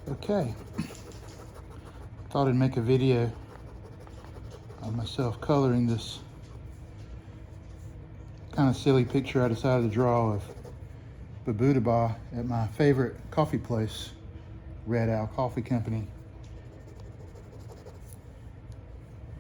Okay, thought I'd make a video of myself coloring this kind of silly picture I decided to draw of Bob Budda Ba at my favorite coffee place, Red Owl Coffee Company,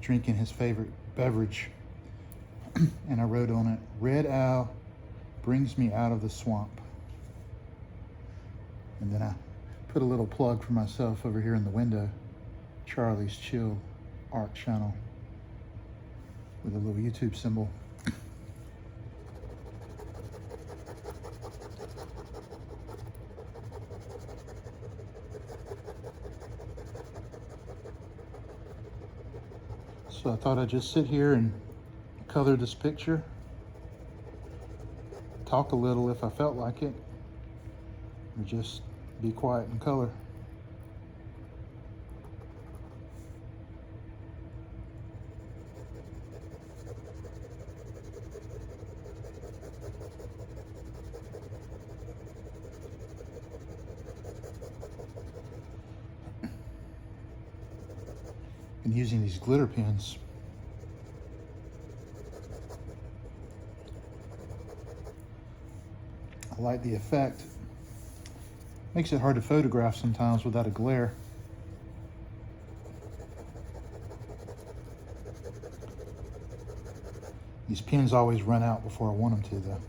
drinking his favorite beverage. And I wrote on it, "Red Owl brings me out of the swamp." And then I put a little plug for myself over here in the window, Charlie's Chill art channel, with a little YouTube symbol. So I thought I'd just sit here and color this picture, talk a little if I felt like it, or just be quiet and color. Been using these glitter pens. I like the effect. Makes it hard to photograph sometimes without a glare. These pens always run out before I want them to, though.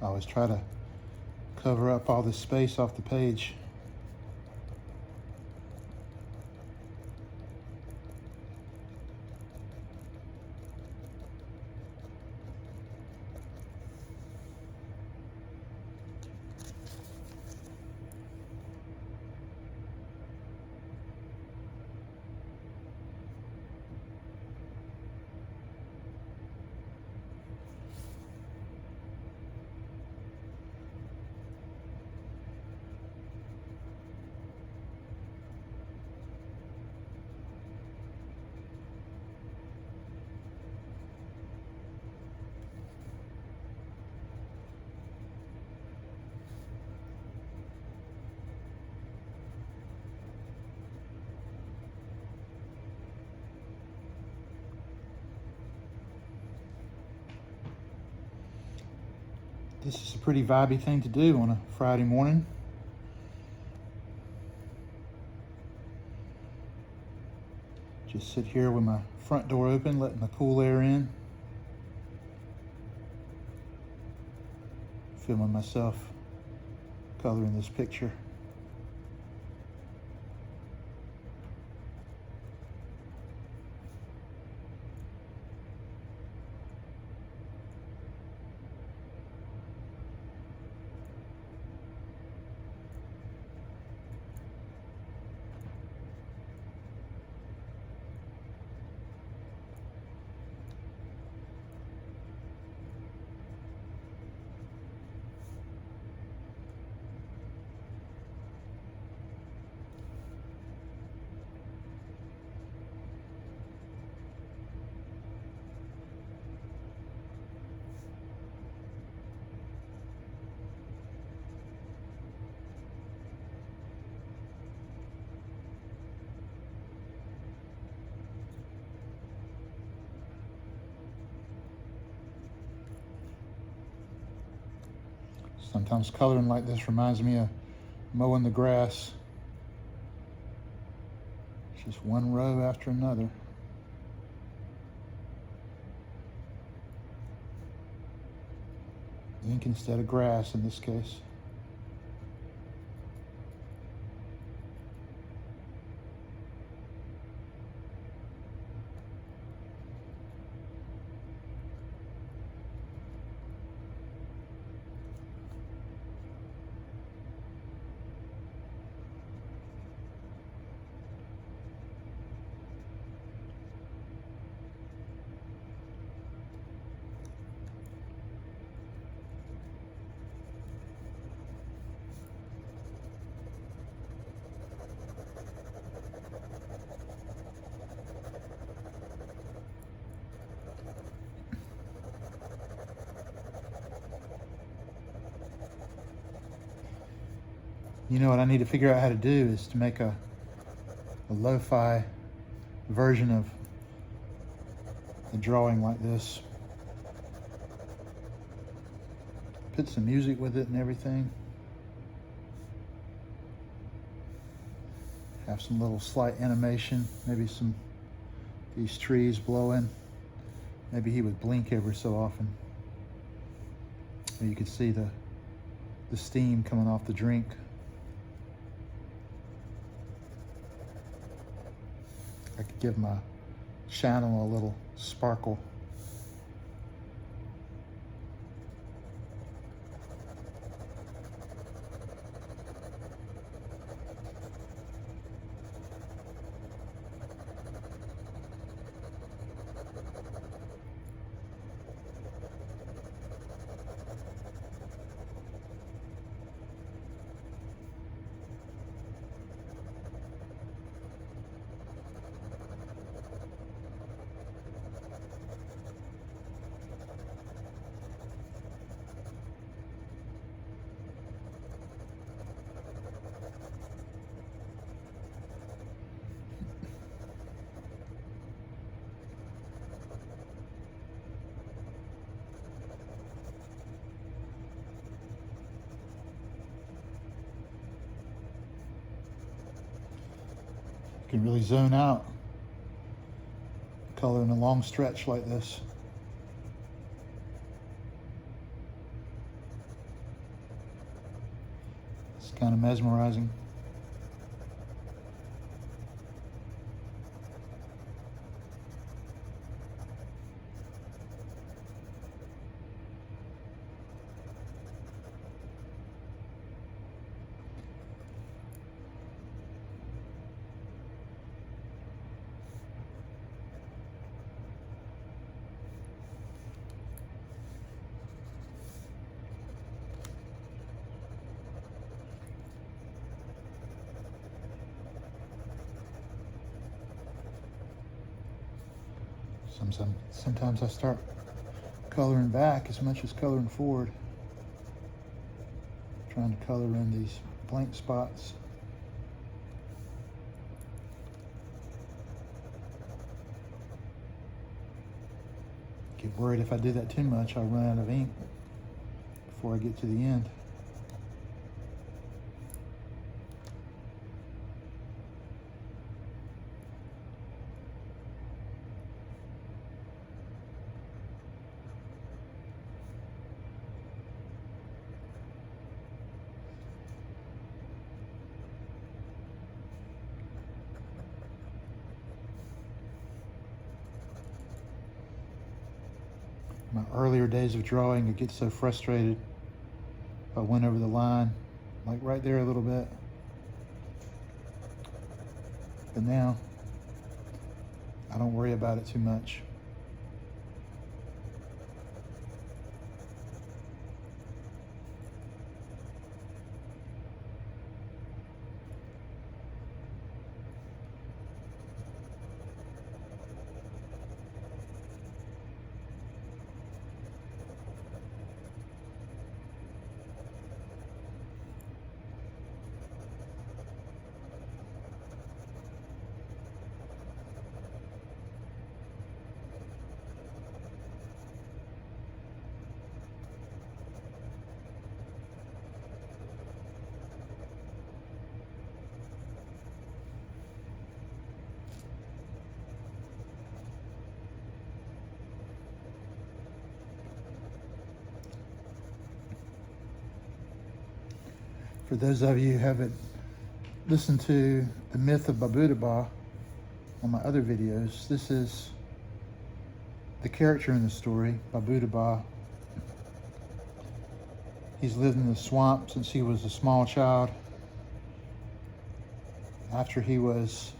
I always try to cover up all this space off the page. This is a pretty vibey thing to do on a Friday morning. Just sit here with my front door open, letting the cool air in. Filming myself coloring this picture. Sometimes coloring like this reminds me of mowing the grass. It's just one row after another. Ink instead of grass in this case. You know what I need to figure out how to do is to make a lo-fi version of a drawing like this. Put some music with it and everything. Have some little slight animation, maybe some these trees blowing. Maybe he would blink every so often. Or you could see the steam coming off the drink. I could give my channel a little sparkle. You can really zone out color in a long stretch like this. It's kind of mesmerizing. Sometimes I start coloring back as much as coloring forward, trying to color in these blank spots. Get worried if I do that too much, I'll run out of ink before I get to the end. My earlier days of drawing, I get so frustrated if I went over the line, like right there a little bit. But now, I don't worry about it too much. For those of you who haven't listened to The Myth of Bob Budda Ba on my other videos, this is the character in the story, Bob Budda Ba. He's lived in the swamp since he was a small child. After he was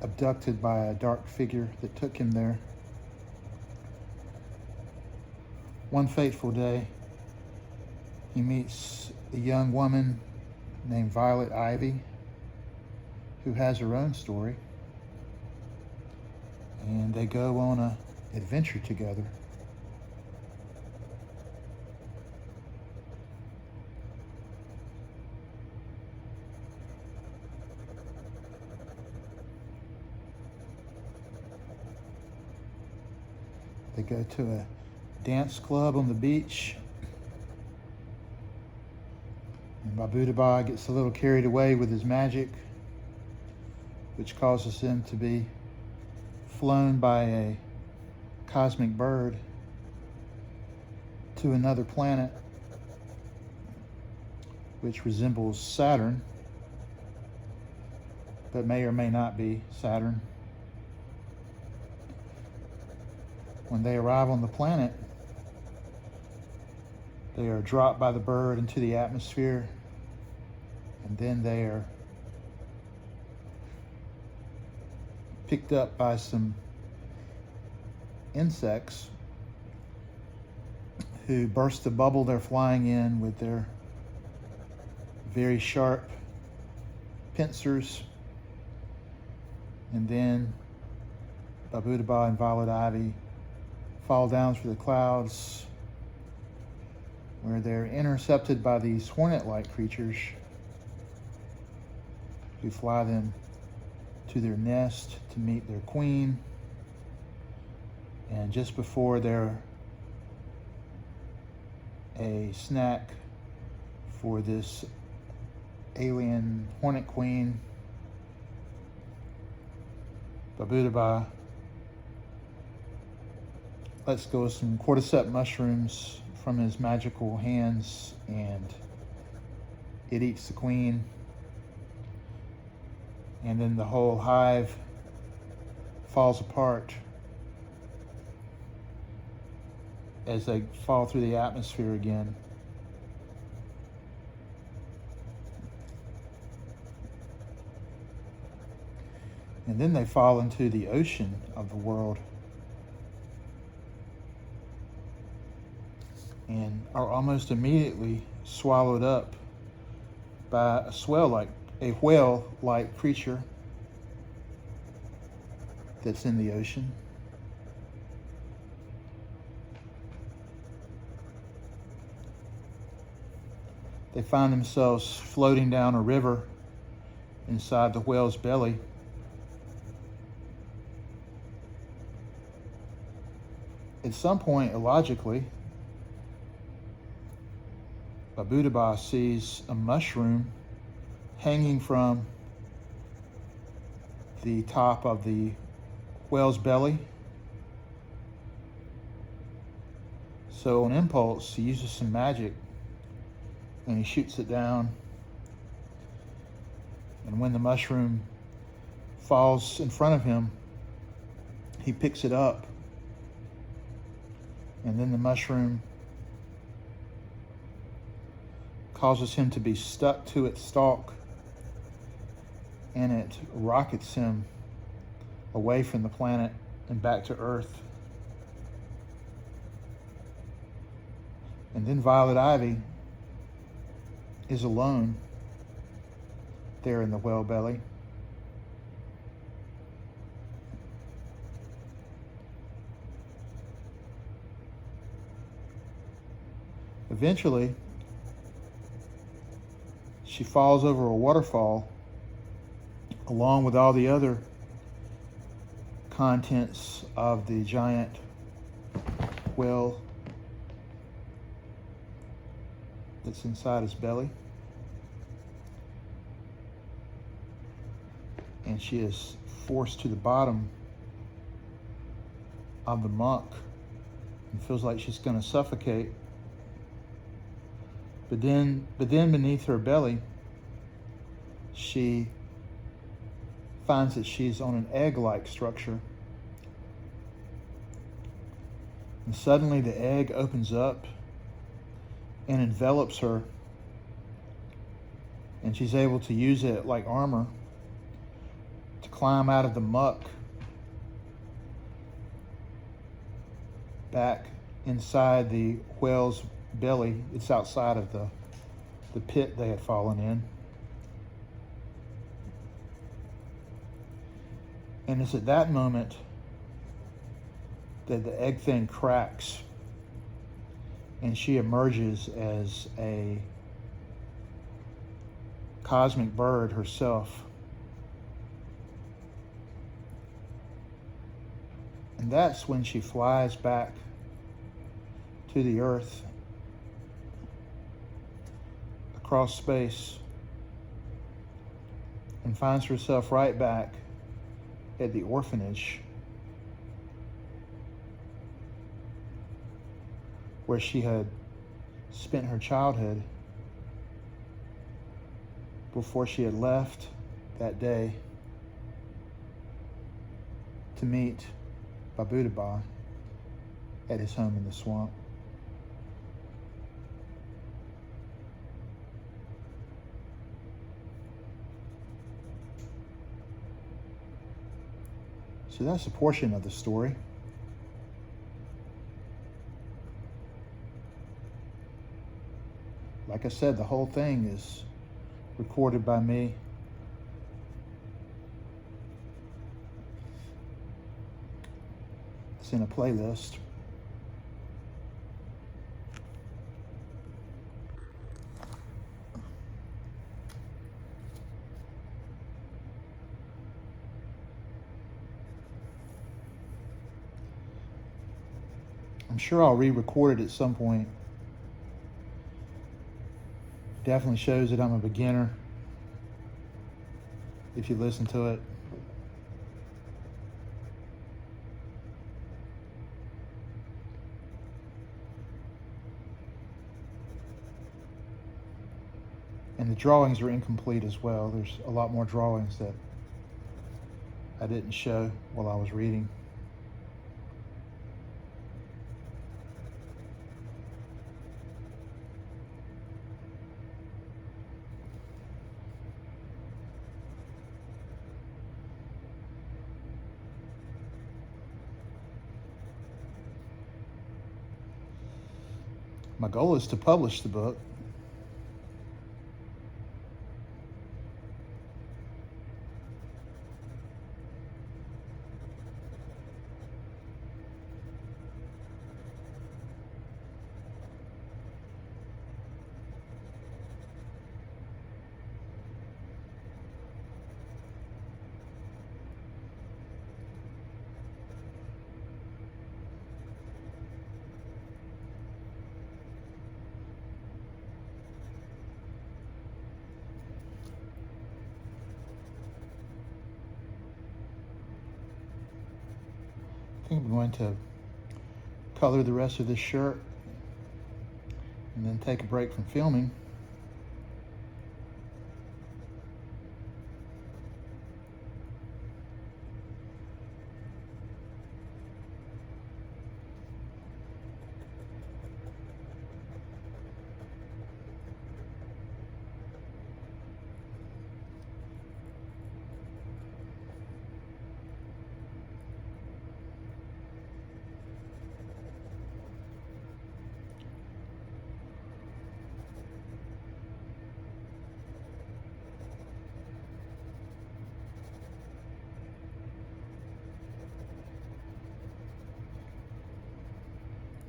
abducted by a dark figure that took him there, one fateful day, he meets a young woman named Violet Ivy, who has her own story, and they go on an adventure together. They go to a dance club on the beach. And Bob Budda Ba gets a little carried away with his magic, which causes him to be flown by a cosmic bird to another planet which resembles Saturn, but may or may not be Saturn. When they arrive on the planet, they are dropped by the bird into the atmosphere, and then they are picked up by some insects who burst the bubble they're flying in with their very sharp pincers. And then Bob Budda Ba and Violet Ivy fall down through the clouds, where they're intercepted by these hornet-like creatures who fly them to their nest to meet their queen. And just before they're a snack for this alien hornet queen, Bob Budda Ba lets go of some cordyceps mushrooms from his magical hands, and it eats the queen. And then the whole hive falls apart as they fall through the atmosphere again. And then they fall into the ocean of the world and are almost immediately swallowed up by a whale-like creature that's in the ocean. They find themselves floating down a river inside the whale's belly. At some point, illogically, Bob Budda Ba sees a mushroom hanging from the top of the whale's belly. So on impulse, he uses some magic and he shoots it down. And when the mushroom falls in front of him, he picks it up. And then the mushroom causes him to be stuck to its stalk, and it rockets him away from the planet and back to Earth. And then Violet Ivy is alone there in the whale belly. Eventually, she falls over a waterfall along with all the other contents of the giant whale that's inside his belly. And she is forced to the bottom of the muck and feels like she's going to suffocate. But then beneath her belly, she finds that she's on an egg-like structure. And suddenly the egg opens up and envelops her, and she's able to use it like armor to climb out of the muck back inside the whale's belly. It's outside of the pit they had fallen in. And it's at that moment that the egg thing cracks and she emerges as a cosmic bird herself. And that's when she flies back to the earth across space and finds herself right back at the orphanage where she had spent her childhood before she had left that day to meet Bob Budda Ba at his home in the swamp. So that's a portion of the story. Like I said, the whole thing is recorded by me. It's in a playlist. I'm sure I'll re-record it at some point. Definitely shows that I'm a beginner if you listen to it. And the drawings are incomplete as well. There's a lot more drawings that I didn't show while I was reading. My goal is to publish the book. I think I'm going to color the rest of this shirt and then take a break from filming.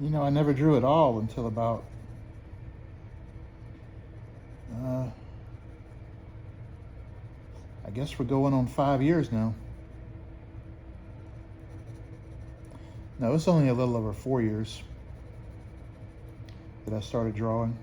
You know, I never drew at all until about I guess we're going on 5 years now. No, it's only a little over 4 years that I started drawing.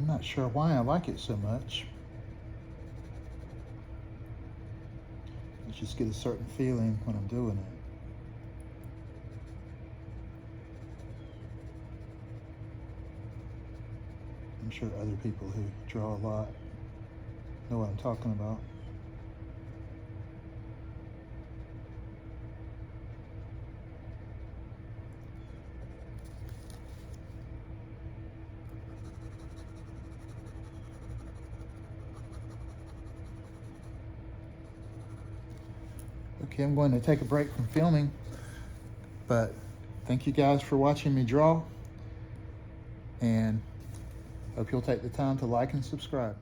I'm not sure why I like it so much. I just get a certain feeling when I'm doing it. I'm sure other people who draw a lot know what I'm talking about. Okay, I'm going to take a break from filming, but thank you guys for watching me draw, and hope you'll take the time to like and subscribe.